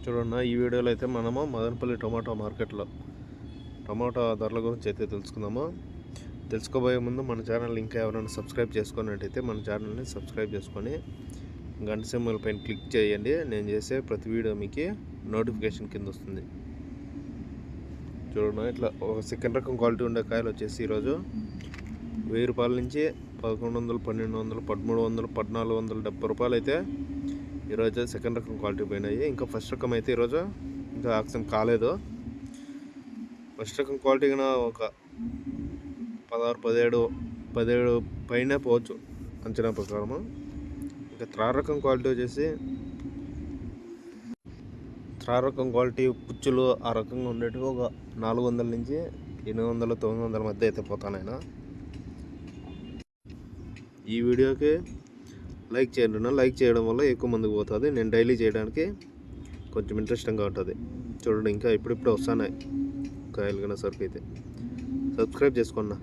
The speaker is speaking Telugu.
చూడన్న ఈ వీడియోలో అయితే మనము మదనపల్లి టొమాటో మార్కెట్లో టొమాటో ధరల గురించి అయితే తెలుసుకోబోయే ముందు మన ఛానల్ ఇంకా ఎవరైనా సబ్స్క్రైబ్ చేసుకున్నట్టయితే మన ఛానల్ని సబ్స్క్రైబ్ చేసుకొని గంట సింబల్ పైన క్లిక్ చేయండి. నేను చేసే ప్రతి వీడియో మీకు నోటిఫికేషన్ కింద వస్తుంది. చూడండి, ఇట్లా ఒక సెకండ్ రకం క్వాలిటీ ఉండే కాయలు వచ్చేసి ఈరోజు 1000 రూపాయల నుంచి 1100, 1200, 1300, 1470 రూపాయలు అయితే ఈరోజు సెకండ్ రకం క్వాలిటీ పోయినాయి. ఇంకా ఫస్ట్ రకం అయితే ఈరోజు ఇంకా ఆక్షన్ కాలేదు. ఫస్ట్ రకం క్వాలిటీ కన్నా ఒక 16, 17 పైన పోవచ్చు అంచనా ప్రకారము. ఇంకా థర్డ్ రకం క్వాలిటీ వచ్చేసి థర్డ్ రకం క్వాలిటీ పుచ్చులు ఆ రకంగా ఉండేటివి ఒక 400 నుంచి 800, 900 మధ్య అయితే పోతానైనా. ఈ వీడియోకి లైక్ చేయండి. లైక్ చేయడం వల్ల ఎక్కువ మందికి పోతుంది. నేను డైలీ చేయడానికి కొంచెం ఇంట్రెస్టింగ్గా ఉంటుంది. చూడండి, ఇంకా ఇప్పుడిప్పుడు వస్తున్నాయి కాయలు కన్నా సరుకు అయితే. సబ్స్క్రైబ్ చేసుకోండి.